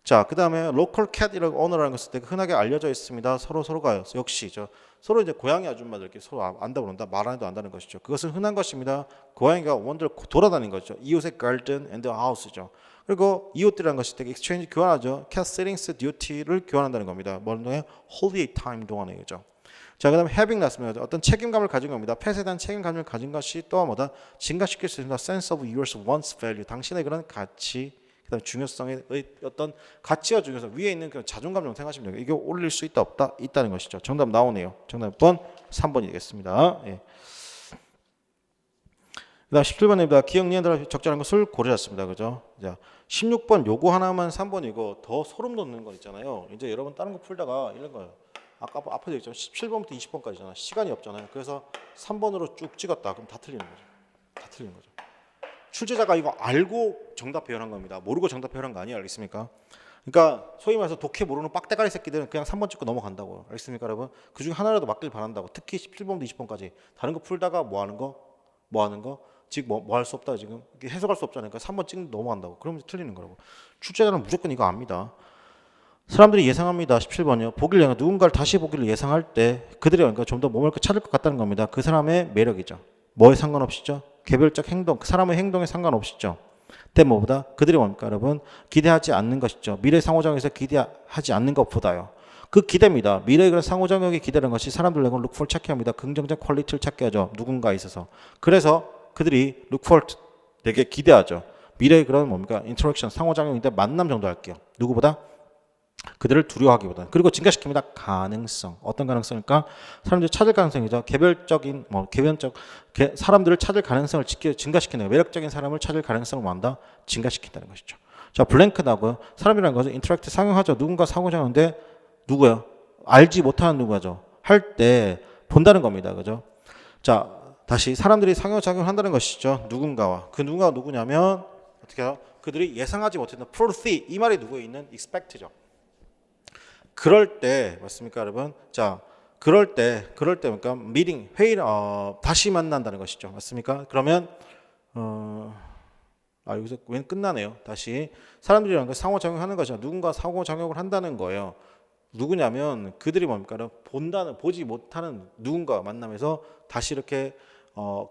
자, 그 다음에 local cat이라고 언어라는 것은 되게 흔하게 알려져 있습니다. 서로가 역시 서로 이제 고양이 아줌마들끼리 서로 안다 그런다 말 안 해도 안다는 것이죠. 그것은 흔한 것입니다. 고양이가 원들 돌아다니는 거죠. 이웃의 garden and house죠. 그리고 이웃들이라는 것이 되게 exchange 교환하죠. cat sittings duty를 교환한다는 겁니다. 뭐냐 holiday time 동안에 그죠. 자, 그다음에 having 났습니다. 어떤 책임감을 가진 겁니다. 펫에 대한 책임감을 가진 것이 또한 뭐다 증가시킬 수 있는 sense of yours wants value 당신의 그런 가치 그다음 중요성의 어떤 가치와 중요성 위에 있는 그런 자존감 좀 생각하시면 돼요. 이게 올릴 수 있다 없다 있다는 것이죠. 정답 나오네요. 정답 몇 번? 3번이 되겠습니다. 예. 그다음 17번입니다. 기억 니은들 적절한 것을 고르셨습니다. 그죠? 자, 16번 요거 하나만 3번이고 더 소름 돋는 거 있잖아요. 이제 여러분 다른 거 풀다가 이런 거예요. 아까 앞에 있잖아요. 17번부터 20번까지잖아요. 시간이 없잖아요. 그래서 3번으로 쭉 찍었다. 그럼 다 틀리는 거죠. 다 틀리는 거죠. 출제자가 이거 알고 정답 표현한 겁니다. 모르고 정답 표현한 거 아니에요. 알겠습니까? 그러니까 소위 말해서 독해 모르는 빡대가리 새끼들은 그냥 3번 찍고 넘어간다고요. 알겠습니까, 여러분? 그중에 하나라도 맞길 바란다고. 특히 17번부터 20번까지. 다른 거 풀다가 뭐 하는 거? 지금 뭐 할 수 없다 지금. 해석할 수 없잖아요. 그러니까 3번 찍는 넘어간다고. 그러면 틀리는 거라고. 출제자는 무조건 이거 압니다. 사람들이 예상합니다. 17번이요. 누군가를 다시 보기를 예상할 때 그들이 그러니까 좀 더 몸을 찾을 것 같다는 겁니다. 그 사람의 매력이죠. 뭐에 상관없이죠? 개별적 행동, 그 사람의 행동에 상관없이죠. 근데 뭐보다 그들이 뭡니까 여러분? 기대하지 않는 것이죠. 미래 상호작용에서 기대하지 않는 것보다요. 그 기대입니다. 미래의 그런 상호작용의 기대라는 것이 사람들에게 look for 찾게 합니다. 긍정적 퀄리티를 찾게 하죠. 누군가에 있어서. 그래서 그들이 look for 되게 기대하죠. 미래의 그런 뭡니까? interaction, 상호작용인데 만남 정도 할게요. 누구보다? 그들을 두려워하기보다는. 그리고 증가시킵니다. 가능성. 어떤 가능성일까? 사람들이 찾을 가능성이죠. 개별적인 사람들을 찾을 가능성을 증가시키는 거예요. 매력적인 사람을 찾을 가능성을 뭐한다? 증가시킨다는 것이죠. 자, 블랭크 나고요. 사람이라는 것은 인터랙트 상용하죠. 누군가 상호작용인데 누구야? 알지 못하는 누구죠. 할 때 본다는 겁니다. 그죠? 자, 다시 사람들이 상호작용을 한다는 것이죠. 누군가와. 그 누군가가 누구냐면 어떻게 해요? 그들이 예상하지 못했던 foresee 이 말이 누구에 있는 expect죠. 그럴 때 맞습니까, 여러분? 자, 그럴 때 그러니까 미팅 회의 다시 만난다는 것이죠. 맞습니까? 그러면 여기서 왜 끝나네요. 다시 사람들이랑 상호작용하는 거죠. 누군가 상호작용을 한다는 거예요. 누구냐면 그들이 뭡니까? 보지 못하는 누군가 만남에서 다시 이렇게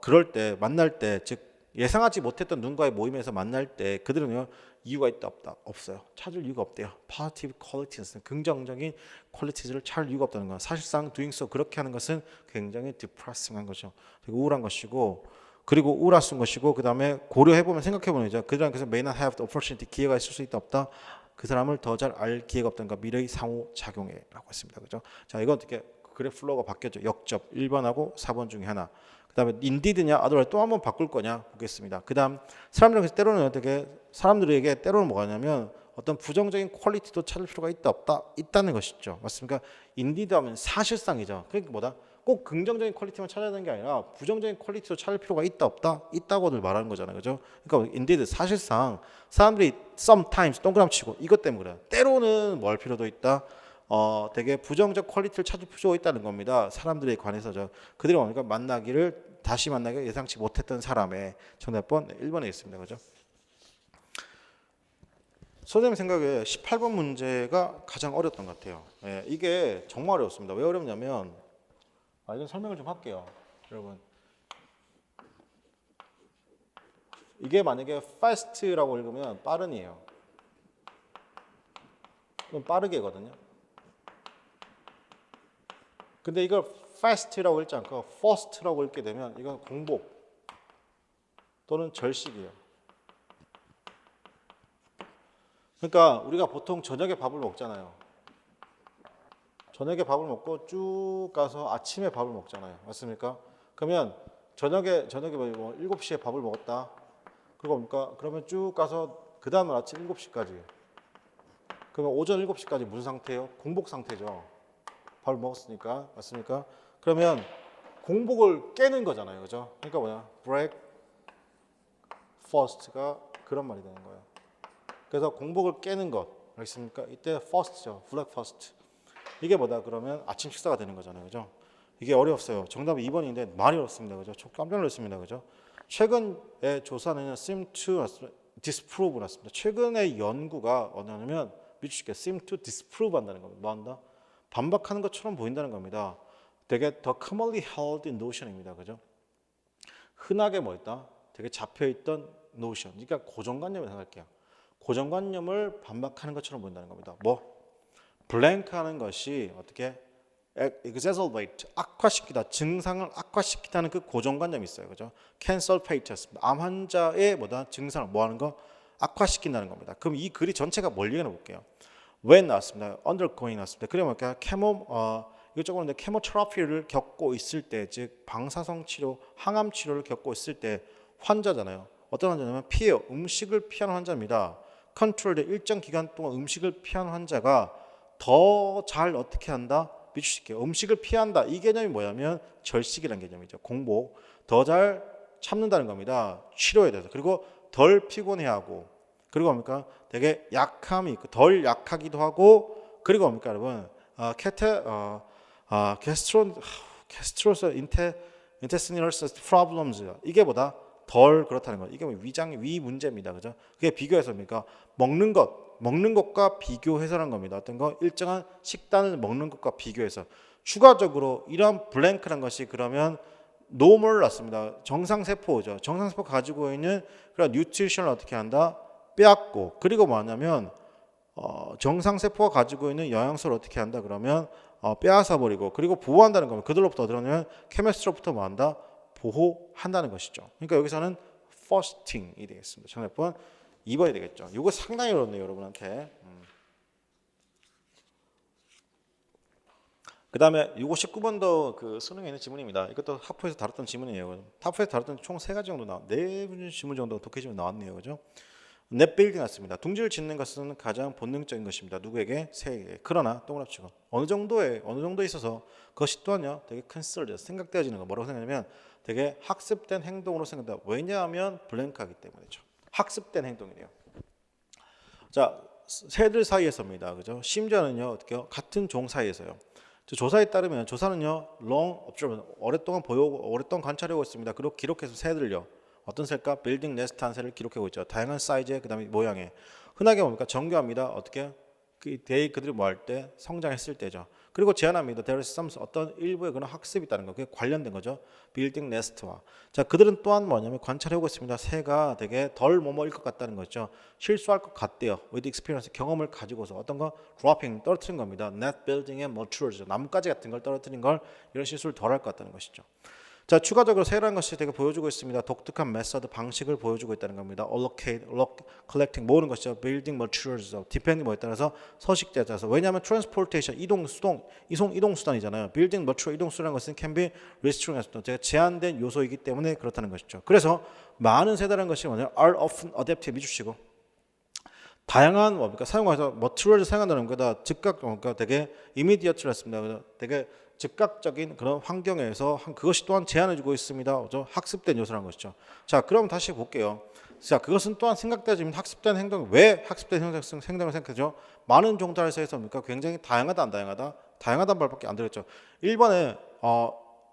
그럴 때 만날 때 즉 예상하지 못했던 누군가의 모임에서 만날 때 그들은요 이유가 있다 없다 없어요. 찾을 이유가 없대요. positive qualities는 긍정적인 퀄리티를 찾을 이유가 없다는 거. 사실상 doing so 그렇게 하는 것은 굉장히 depressing한 거죠. 되게 우울한 것이고 그리고 우울한 것이고 그 다음에 고려해 보면 생각해 보면 이제 그들은 그래서 may not have the opportunity 기회가 있을 수 있다 없다. 그 사람을 더 잘 알 기회가 없다는 거. 미래의 상호 작용에라고 했습니다. 그죠? 자, 이건 어떻게 그래프 플로우가 바뀌었죠. 역접 1번하고 4번 중에 하나. 그 다음에 인디드냐 otherwise 또 한번 바꿀 거냐 보겠습니다. 그 다음 사람들에게 때로는 뭐가냐면 어떤 부정적인 퀄리티도 찾을 필요가 있다 없다 있다는 것이죠. 맞습니까? 인디드 하면 사실상이죠. 그러니까 뭐다? 꼭 긍정적인 퀄리티만 찾아야 되는 게 아니라 부정적인 퀄리티도 찾을 필요가 있다 없다? 있다고들 말하는 거잖아요. 그죠? 그러니까 indeed 사실상 사람들이 sometimes 동그라미 치고 이것 때문에 그래요. 때로는 뭐 할 필요도 있다. 되게 부정적 퀄리티를 찾을 필요가 있다는 겁니다. 사람들에 관해서죠. 그들이 뭡니까? 다시 만나기를 예상치 못했던 사람의 정답번 1번에 있습니다. 그죠? 선생님 생각에 18번 문제가 가장 어려웠던 것 같아요. 예, 이게 정말 어렵습니다. 왜 어렵냐면 이건 설명을 좀 할게요. 여러분 이게 만약에 fast라고 읽으면 빠른이에요. 그럼 빠르게거든요. 근데 이걸 fast라고 읽지 않고 first라고 읽게 되면 이건 공복 또는 절식이에요. 그러니까 우리가 보통 저녁에 밥을 먹잖아요. 저녁에 밥을 먹고 쭉 가서 아침에 밥을 먹잖아요. 맞습니까? 그러면 저녁에 뭐 7시에 밥을 먹었다. 그거 뭡니까? 그러면 쭉 가서 그 다음날 아침 7시까지. 그러면 오전 7시까지 무슨 상태예요? 공복 상태죠. 밥을 먹었으니까. 맞습니까? 그러면 공복을 깨는 거잖아요. 그죠? 그러니까 뭐냐? break fast가 그런 말이 되는 거예요. 그래서 공복을 깨는 것. 알겠습니까? 이때 first죠. break fast. 이게 뭐다? 그러면 아침 식사가 되는 거잖아요. 그죠? 이게 어려웠어요. 정답이 2번인데 많이 어렵습니다. 그죠? 깜짝 놀랐습니다. 그죠? 최근의 조사는 seem to disprove 났습니다. 최근의 연구가 어느냐면 미치게 seem to disprove 한다는 겁니다. 뭐 한다? 반박하는 것처럼 보인다는 겁니다. 되게 the commonly held notion입니다. 그죠? 흔하게 뭐 있다? 되게 잡혀있던 notion. 그러니까 고정관념을 생각할게요. 고정관념을 반박하는 것처럼 보인다는 겁니다. 뭐? 블랭크 하는 것이 어떻게 exacerbate, 악화시키다, 증상을 악화시키다는 그 고정관념이 있어요. 그죠? cancer patient였습니다. 암 환자의 뭐다? 증상을 뭐 하는 거? 악화시킨다는 겁니다. 그럼 이 글이 전체가 뭘 얘기해 볼게요. when 나왔습니다. undergoing 나왔습니다. 그러면 이것저것 케모테라피를 겪고 있을 때, 즉 방사성 치료, 항암 치료를 겪고 있을 때 환자잖아요. 어떤 환자냐면 피해요. 음식을 피하는 환자입니다. 컨트롤된 일정 기간 동안 음식을 피하는 환자가 더 잘 어떻게 한다? 비추실게요. 음식을 피한다. 이 개념이 뭐냐면 절식이라는 개념이죠. 공복. 더 잘 참는다는 겁니다. 치료에 대해서. 그리고 덜 피곤해하고. 그리고 뭡니까? 되게 약함이 있고 덜 약하기도 하고. 그리고 뭡니까 여러분? 게스트로스 인테스티널 프로블럼즈. 이게 보다 덜 그렇다는 거예요. 이게 위 문제입니다. 그죠? 그게 비교해서 뭡니까? 먹는 것과 비교해서란 겁니다. 어떤 거? 일정한 식단을 먹는 것과 비교해서. 추가적으로 이러한 블랭크란 것이 그러면 노멀 났습니다. 정상세포죠. 정상세포가 가지고 있는 그런 뉴트리션을 어떻게 한다? 빼앗고. 그리고 뭐냐면 정상세포가 가지고 있는 영양소를 어떻게 한다? 그러면 빼앗아 버리고. 그리고 보호한다는 겁니다. 그들로부터 어디로냐면 케미스트로부터 뭐 한다? 보호한다는 것이죠. 그러니까 여기서는 fasting이 되겠습니다. 정답번 2번이 되겠죠. 이거 상당히 어렵네요, 여러분한테. 그 다음에 이거 19번도 그 수능에 있는 지문입니다. 이것도 하프에서 다뤘던 지문이에요. 하프에서 다뤘던 총 3가지 정도 네 지문 정도 독해지문 나왔네요. 그죠? 넷빌딩 났습니다. 둥지를 짓는 것은 가장 본능적인 것입니다. 누구에게? 새에게. 그러나 동그랗죠. 어느 정도에 있어서 그것이 또한요 되게 큰 썰죠. 생각되어지는 거 뭐라고 생각하냐면 되게 학습된 행동으로 생각된다. 왜냐하면 블랭크하기 때문이죠. 학습된 행동이래요. 자, 새들 사이에서입니다. 그죠? 심지어는요 어떻게요? 같은 종 사이에서요. 조사에 따르면 조사는요 long observe 오랫동안 관찰하고 있습니다. 그리고 기록해서 새들요. 어떤 새일까? 빌딩 네스트 한 새를 기록하고 있죠. 다양한 사이즈의 그다음에 모양에 흔하게 뭡니까? 정교합니다. 어떻게? 그들이 뭐 할 때? 성장했을 때죠. 그리고 제안합니다. There is some 어떤 일부의 그런 학습이 있다는 거. 그게 관련된 거죠. 빌딩 네스트와. 자, 그들은 또한 뭐냐면 관찰하고 있습니다. 새가 되게 덜 뭐뭐일 것 같다는 거죠. 실수할 것 같대요. With experience 경험을 가지고서 어떤 거 dropping 떨어뜨린 겁니다. Net building의 materials 나뭇가지 같은 걸 떨어뜨린 걸 이런 실수를 덜 할 것 같다는 것이죠. 자, 추가적으로 새라는 것이 되게 보여주고 있습니다. 독특한 메서드 방식을 보여주고 있다는 겁니다. allocate, collecting 모으는 것이죠. building materials, depending 뭐에 따라서 서식지에 따라서. 왜냐하면 transportation 이동 수단이잖아요. building material 이동 수단이라는 것은 can be restricted, 제가 제한된 요소이기 때문에 그렇다는 것이죠. 그래서 많은 새다라는 것이 뭐냐면 are often adaptive 해주시고 다양한 뭡니까 사용해서 material을 사용한다는 것보다 즉각 되게 immediate였습니다. 되게 즉각적인 그런 환경에서 그것이 또한 제한해주고 있습니다. 그죠? 학습된 요소라는 것이죠. 자, 그럼 다시 볼게요. 자, 그것은 또한 생각되지만 학습된 행동, 왜 학습된 행동을 생각하죠? 많은 종달에서 해서입니까? 굉장히 다양하다, 안 다양하다? 다양하다는 말밖에 안 들었죠. 1번에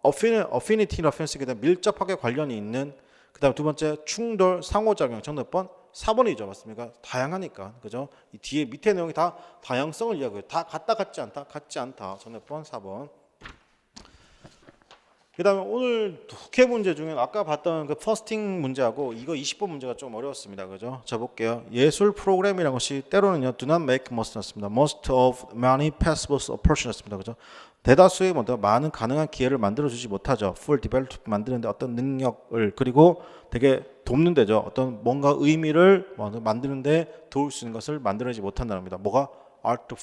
affinity reference에 대한 밀접하게 관련이 있는, 그 다음에 두 번째 충돌, 상호작용. 정답 몇 번? 4번이죠. 맞습니까? 다양하니까. 그죠? 이 뒤에 밑에 내용이 다 다양성을 이야기해요. 다 같다, 같지 않다? 같지 않다. 정답 몇 번? 4번. 그 다음에 오늘 독해 문제 중에 아까 봤던 그 퍼스팅 문제하고 이거 20번 문제가 좀 어려웠습니다. 그죠? 자, 볼게요. 예술 프로그램이라는 것이 때로는요, do not make must였습니다. most of many possible approach였습니다. 그죠? 대다수의 많은 가능한 기회를 만들어주지 못하죠. full develop 만드는데 어떤 능력을, 그리고 되게 돕는 데죠. 어떤 뭔가 의미를 만드는데 도울 수 있는 것을 만들어내지 못한다는 겁니다. 뭐가? art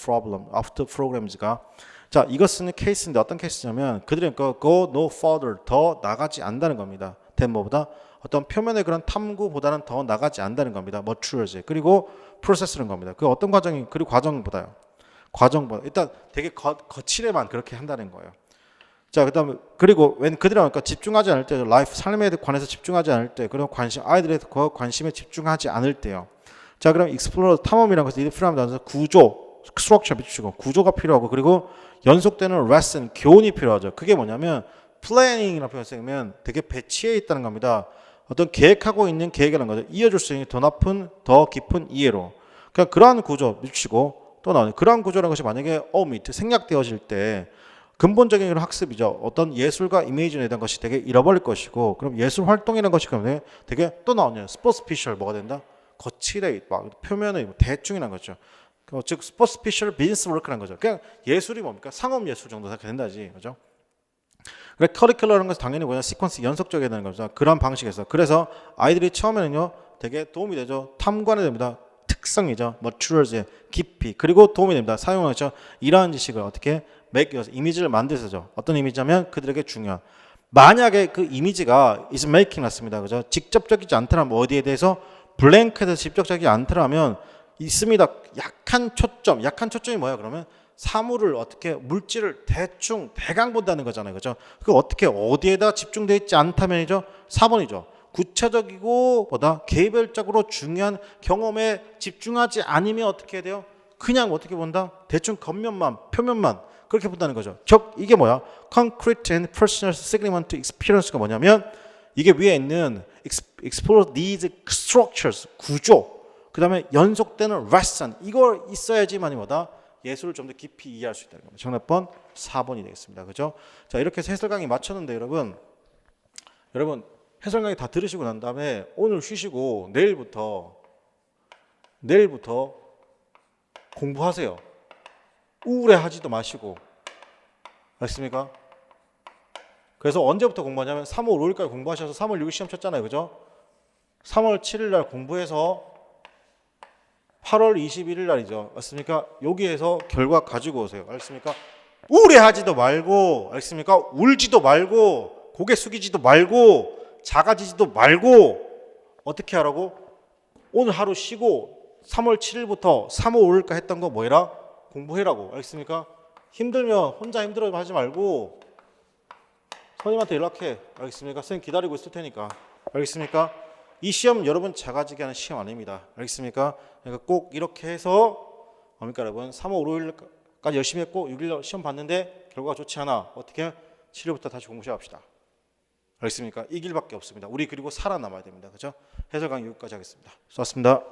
programs,가 자, 이것은 케이스인데 어떤 케이스냐면 그들은 go no further, 더 나가지 않는다는 겁니다. 된 뭐보다 어떤 표면의 그런 탐구보다는 더 나가지 않는다는 겁니다. maturity. 그리고 process라는 겁니다. 그 어떤 과정이, 그리고 과정보다 일단 되게 거칠에만 그렇게 한다는 거예요. 자, 그다음에 그리고 웬 그들은 그러니까 집중하지 않을 때, 라이프 삶에 관해서 집중하지 않을 때, 그런 관심, 아이들의 그 관심에 집중하지 않을 때요. 자, 그럼 explore, 탐험이라는 것은 이프라임에서 구조, 스트럭처 비추고 구조가 필요하고, 그리고 연속되는 레슨, 교훈이 필요하죠. 그게 뭐냐면 플래닝이라는 표현을 쓰면 되게 배치해 있다는 겁니다. 어떤 계획하고 있는 계획이라는 거죠. 이어줄 수 있는 더 높은, 더 깊은 이해로. 그러니까 그러한 구조 미치고 또 나오는 그러한 구조라는 것이 만약에 생략되어질 때 근본적인 학습이죠. 어떤 예술과 이미지에 대한 것이 되게 잃어버릴 것이고, 그럼 예술 활동이라는 것이 그러면 되게 또 나오냐. 스포스피셜 뭐가 된다? 거칠에 막 표면의 대충이라는 거죠. 즉 superficial business work라는 거죠. 그냥 예술이 뭡니까? 상업 예술 정도 된다지, 그죠? 그래, 커리큘러라는 것은 당연히 뭐냐, 시퀀스 연속적이어야 되는 거죠. 그런 방식에서. 그래서 아이들이 처음에는요, 되게 도움이 되죠. 탐구하게 됩니다. 특성이죠. maturity, 깊이. 그리고 도움이 됩니다. 사용하죠. 이러한 지식을 어떻게 이미지를 만들어서 어떤 이미지냐면 그들에게 중요한. 만약에 그 이미지가 is making 났습니다. 그죠? 직접적이지 않더라면 어디에 대해서 블랭크에 대해서 직접적이지 않더라면 있습니다. 약한 초점이 뭐야? 그러면 사물을 어떻게 물질을 대강 본다는 거잖아요. 그죠? 그 어떻게 어디에다 집중되어 있지 않다면이죠. 4번이죠. 구체적이고 개별적으로 중요한 경험에 집중하지 않으면 어떻게 해야 돼요? 그냥 어떻게 본다? 대충 겉면만, 표면만 그렇게 본다는 거죠. 즉 이게 뭐야? Concrete and personal segment experience가 뭐냐면 이게 위에 있는 explore these structures, 구조, 그 다음에 연속되는 레슨, 이걸 있어야지만이 뭐다? 예술을 좀 더 깊이 이해할 수 있다는 겁니다. 정답번 4번이 되겠습니다. 그죠? 자, 이렇게 해서 해설 강의 마쳤는데 여러분 해설 강의 다 들으시고 난 다음에 오늘 쉬시고 내일부터 공부하세요. 우울해하지도 마시고. 알겠습니까? 그래서 언제부터 공부하냐면 3월 5일까지 공부하셔서 3월 6일 시험 쳤잖아요. 그죠? 3월 7일 날 공부해서 8월 21일 날이죠. 맞습니까? 여기에서 결과 가지고 오세요. 알겠습니까? 우울해하지도 말고, 알겠습니까? 울지도 말고, 고개 숙이지도 말고, 작아지지도 말고, 어떻게 하라고? 오늘 하루 쉬고 3월 7일부터 3월 5일까지 했던 거 뭐해라? 공부해라고. 알겠습니까? 힘들면 혼자 힘들어 하지 말고 선생님한테 연락해. 알겠습니까? 선생님 기다리고 있을 테니까. 알겠습니까? 이 시험 여러분 작아지게 하는 시험 아닙니다. 알겠습니까? 그러니까 꼭 이렇게 해서 뭡니까 여러분? 3월 5일까지 열심히 했고 6일 시험 봤는데 결과가 좋지 않아. 어떻게? 7일부터 다시 공부 시작합시다. 알겠습니까? 이 길밖에 없습니다. 우리 그리고 살아남아야 됩니다. 그죠? 해설 강의 여기까지 하겠습니다. 수고하셨습니다.